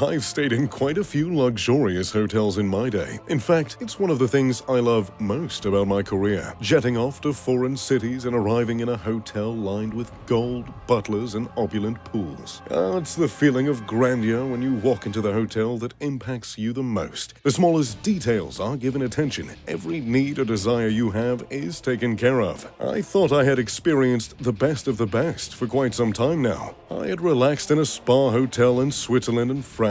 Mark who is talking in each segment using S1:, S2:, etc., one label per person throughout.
S1: I've stayed in quite a few luxurious hotels in my day. In fact, it's one of the things I love most about my career, jetting off to foreign cities and arriving in a hotel lined with gold, butlers, and opulent pools. It's the feeling of grandeur when you walk into the hotel that impacts you the most. The smallest details are given attention. Every need or desire you have is taken care of. I thought I had experienced the best of the best for quite some time now. I had relaxed in a spa hotel in Switzerland and France.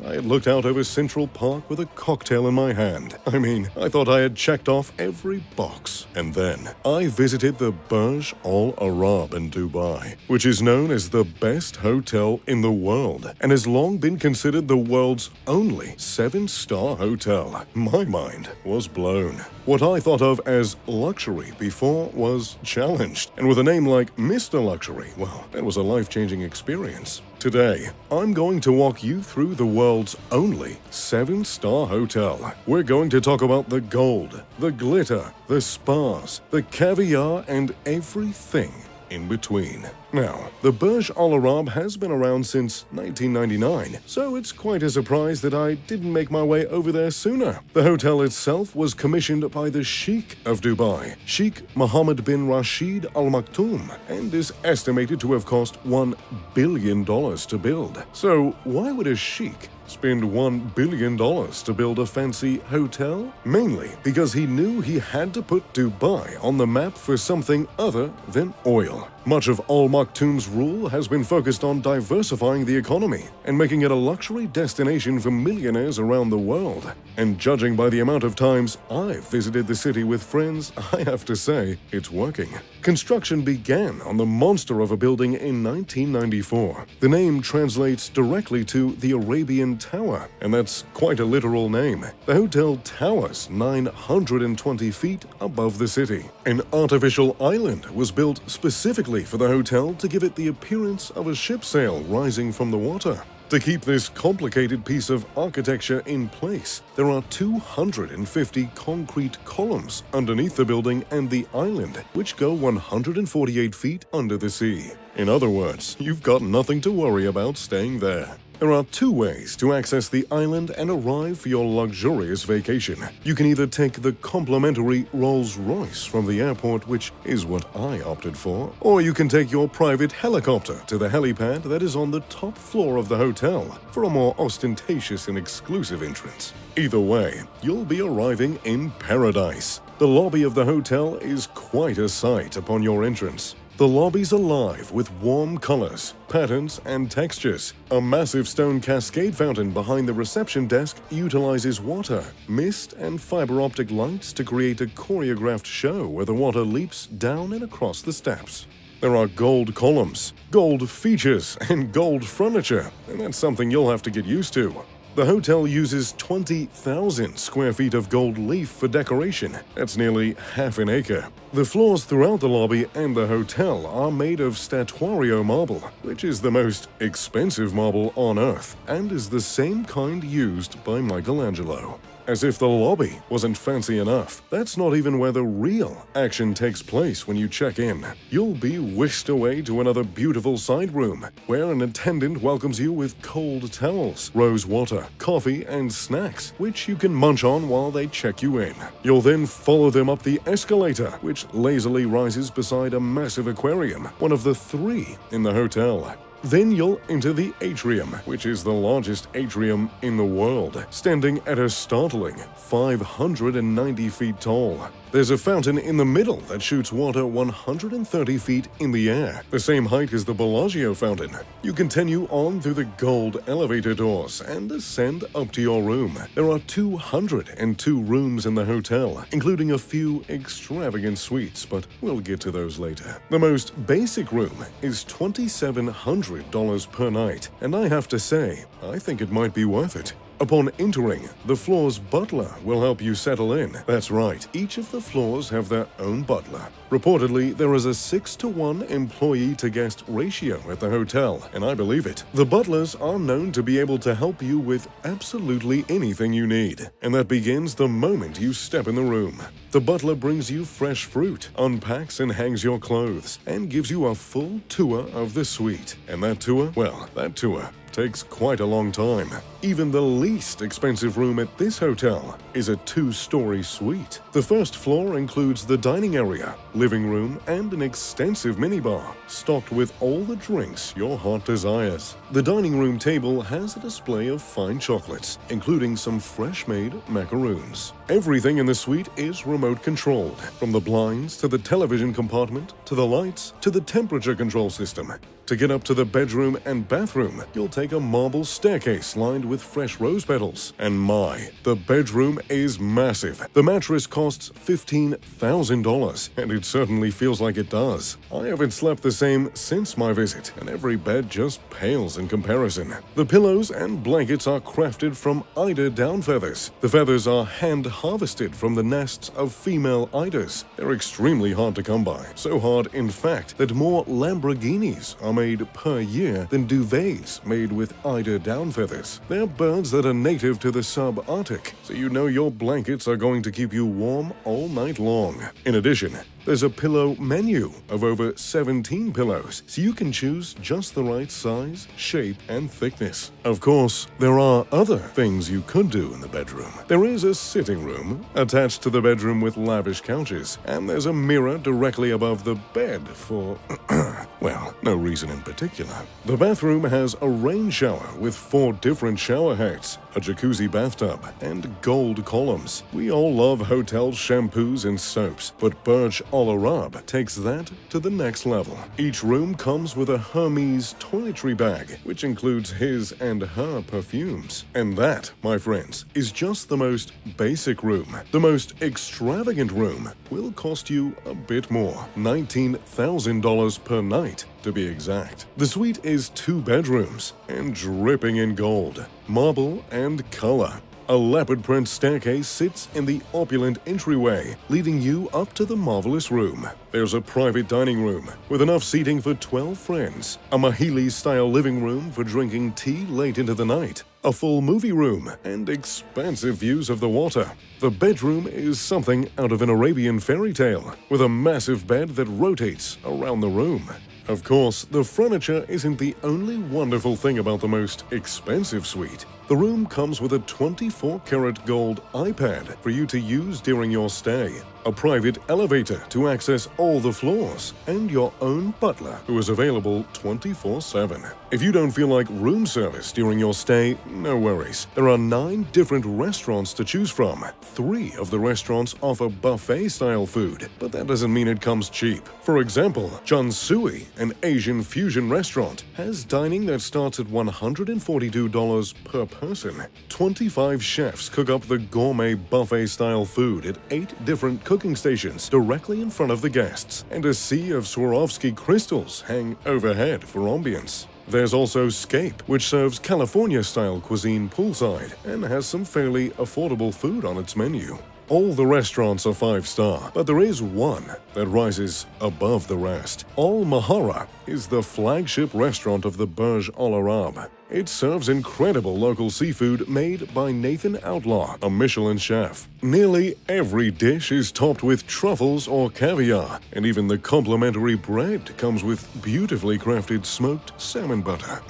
S1: I had looked out over Central Park with a cocktail in my hand. I thought I had checked off every box. And then I visited the Burj Al Arab in Dubai, which is known as the best hotel in the world and has long been considered the world's only 7-star hotel. My mind was blown. What I thought of as luxury before was challenged. And with a name like Mr. Luxury, well, that was a life-changing experience. Today, I'm going to walk you through the world's only 7-star hotel. We're going to talk about the gold, the glitter, the spas, the caviar, and everything in between. Now, the Burj Al Arab has been around since 1999, so it's quite a surprise that I didn't make my way over there sooner. The hotel itself was commissioned by the Sheikh of Dubai, Sheikh Mohammed bin Rashid Al Maktoum, and is estimated to have cost $1 billion to build. So, why would a sheikh spend $1 billion to build a fancy hotel? Mainly because he knew he had to put Dubai on the map for something other than oil. Much of Al Maktoum's rule has been focused on diversifying the economy and making it a luxury destination for millionaires around the world. And judging by the amount of times I've visited the city with friends, I have to say, it's working. Construction began on the monster of a building in 1994. The name translates directly to the Arabian Tower, and that's quite a literal name. The hotel towers 920 feet above the city. An artificial island was built specifically for the hotel to give it the appearance of a ship sail rising from the water. To keep this complicated piece of architecture in place, there are 250 concrete columns underneath the building and the island, which go 148 feet under the sea. In other words, you've got nothing to worry about staying there. There are 2 ways to access the island and arrive for your luxurious vacation. You can either take the complimentary Rolls-Royce from the airport, which is what I opted for, or you can take your private helicopter to the helipad that is on the top floor of the hotel for a more ostentatious and exclusive entrance. Either way, you'll be arriving in paradise. The lobby of the hotel is quite a sight upon your entrance. The lobby's alive with warm colors, patterns, and textures. A massive stone cascade fountain behind the reception desk utilizes water, mist, and fiber optic lights to create a choreographed show where the water leaps down and across the steps. There are gold columns, gold features, and gold furniture, and that's something you'll have to get used to. The hotel uses 20,000 square feet of gold leaf for decoration. That's nearly half an acre. The floors throughout the lobby and the hotel are made of statuario marble, which is the most expensive marble on Earth, and is the same kind used by Michelangelo. As if the lobby wasn't fancy enough, that's not even where the real action takes place when you check in. You'll be whisked away to another beautiful side room, where an attendant welcomes you with cold towels, rose water, coffee, and snacks, which you can munch on while they check you in. You'll then follow them up the escalator, which lazily rises beside a massive aquarium, one of the 3 in the hotel. Then you'll enter the atrium, which is the largest atrium in the world, standing at a startling 590 feet tall. There's a fountain in the middle that shoots water 130 feet in the air, the same height as the Bellagio fountain. You continue on through the gold elevator doors and ascend up to your room. There are 202 rooms in the hotel, including a few extravagant suites, but we'll get to those later. The most basic room is $2,700 per night, and I have to say, I think it might be worth it. Upon entering, the floor's butler will help you settle in. That's right, each of the floors have their own butler. Reportedly, there is a 6-to-1 employee-to-guest ratio at the hotel, and I believe it. The butlers are known to be able to help you with absolutely anything you need, and that begins the moment you step in the room. The butler brings you fresh fruit, unpacks and hangs your clothes, and gives you a full tour of the suite. And that tour takes quite a long time. Even the least expensive room at this hotel is a 2-story suite. The first floor includes the dining area, living room, and an extensive minibar, stocked with all the drinks your heart desires. The dining room table has a display of fine chocolates, including some fresh-made macaroons. Everything in the suite is remote controlled, from the blinds to the television compartment, to the lights, to the temperature control system. To get up to the bedroom and bathroom, you'll take a marble staircase lined with fresh rose petals. And my, the bedroom is massive. The mattress costs $15,000, and it certainly feels like it does. I haven't slept the same since my visit, and every bed just pales in comparison. The pillows and blankets are crafted from eider down feathers. The feathers are hand-harvested from the nests of female eiders. They're extremely hard to come by, so hard, in fact, that more Lamborghinis are made per year than duvets made with eider down feathers. They're birds that are native to the subarctic, so you know your blankets are going to keep you warm all night long. In addition, there's a pillow menu of over 17 pillows, so you can choose just the right size, shape, and thickness. Of course, there are other things you could do in the bedroom. There is a sitting room attached to the bedroom with lavish couches, and there's a mirror directly above the bed for, well, no reason in particular. The bathroom has a rain shower with 4 different shower heads, a jacuzzi bathtub, and gold columns. We all love hotel shampoos and soaps, but Burj Al Arab takes that to the next level. Each room comes with a Hermes toiletry bag, which includes his and her perfumes. And that, my friends, is just the most basic room. The most extravagant room will cost you a bit more, $19,000 per night, to be exact. The suite is 2 bedrooms and dripping in gold, marble, and color. A leopard print staircase sits in the opulent entryway, leading you up to the marvelous room. There's a private dining room with enough seating for 12 friends, a Mahili-style living room for drinking tea late into the night, a full movie room, and expansive views of the water. The bedroom is something out of an Arabian fairy tale, with a massive bed that rotates around the room. Of course, the furniture isn't the only wonderful thing about the most expensive suite. The room comes with a 24-karat gold iPad for you to use during your stay, a private elevator to access all the floors, and your own butler who is available 24/7. If you don't feel like room service during your stay, no worries. There are 9 different restaurants to choose from. 3 of the restaurants offer buffet-style food, but that doesn't mean it comes cheap. For example, Chun Sui, an Asian fusion restaurant, has dining that starts at $142 per person. 25 chefs cook up the gourmet buffet-style food at 8 different cooking stations directly in front of the guests, and a sea of Swarovski crystals hang overhead for ambience. There's also Scape, which serves California-style cuisine poolside and has some fairly affordable food on its menu. All the restaurants are 5-star, but there is one that rises above the rest. Al Mahara is the flagship restaurant of the Burj Al Arab. It serves incredible local seafood made by Nathan Outlaw, a Michelin chef. Nearly every dish is topped with truffles or caviar, and even the complimentary bread comes with beautifully crafted smoked salmon butter.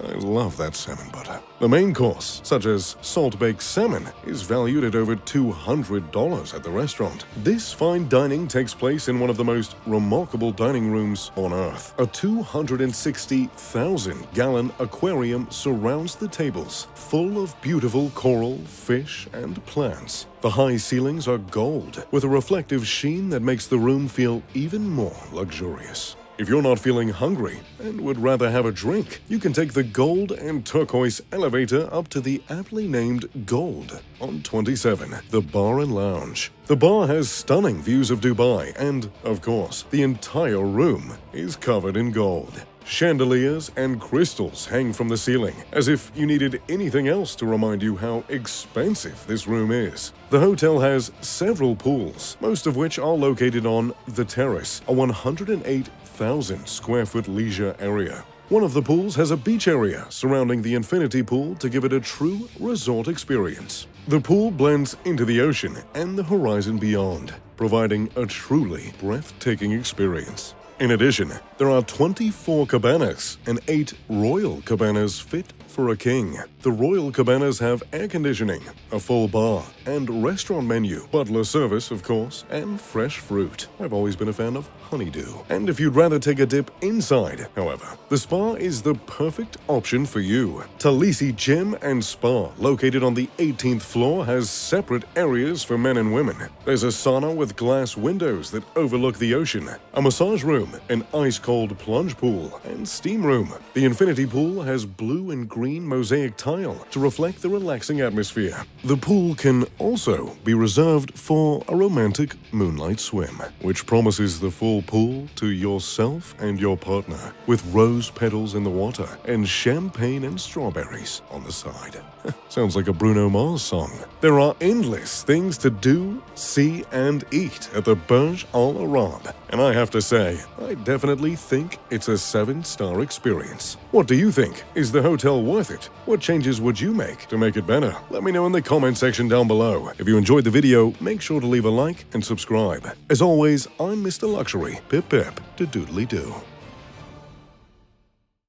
S1: I love that salmon butter. The main course, such as salt-baked salmon, is valued at over $200 at the restaurant. This fine dining takes place in one of the most remarkable dining rooms on Earth. A 260,000-gallon aquarium surrounds the tables, full of beautiful coral, fish, and plants. The high ceilings are gold, with a reflective sheen that makes the room feel even more luxurious. If you're not feeling hungry and would rather have a drink, you can take the gold and turquoise elevator up to the aptly named Gold on 27, the Bar and Lounge. The bar has stunning views of Dubai and, of course, the entire room is covered in gold. Chandeliers and crystals hang from the ceiling, as if you needed anything else to remind you how expensive this room is. The hotel has several pools, most of which are located on The Terrace, a 108,000-square-foot leisure area. One of the pools has a beach area surrounding the infinity pool to give it a true resort experience. The pool blends into the ocean and the horizon beyond, providing a truly breathtaking experience. In addition, there are 24 cabanas and 8 royal cabanas fit for a king. The royal cabanas have air conditioning, a full bar, and restaurant menu, butler service, of course, and fresh fruit. I've always been a fan of honeydew. And if you'd rather take a dip inside, however, the spa is the perfect option for you. Talisi Gym and Spa, located on the 18th floor, has separate areas for men and women. There's a sauna with glass windows that overlook the ocean, a massage room, an ice-cold plunge pool, and steam room. The infinity pool has blue and green mosaic tile to reflect the relaxing atmosphere. The pool can also be reserved for a romantic moonlight swim, which promises the full pool to yourself and your partner, with rose petals in the water and champagne and strawberries on the side. Sounds like a Bruno Mars song. There are endless things to do, see, and eat at the Burj Al Arab, and I have to say, I definitely think it's a 7-star experience. What do you think? Is the hotel worth it? What changes would you make to make it better? Let me know in the comment section down below. If you enjoyed the video, make sure to leave a like and subscribe. As always, I'm Mr. Luxury. Pip pip to doodly doo.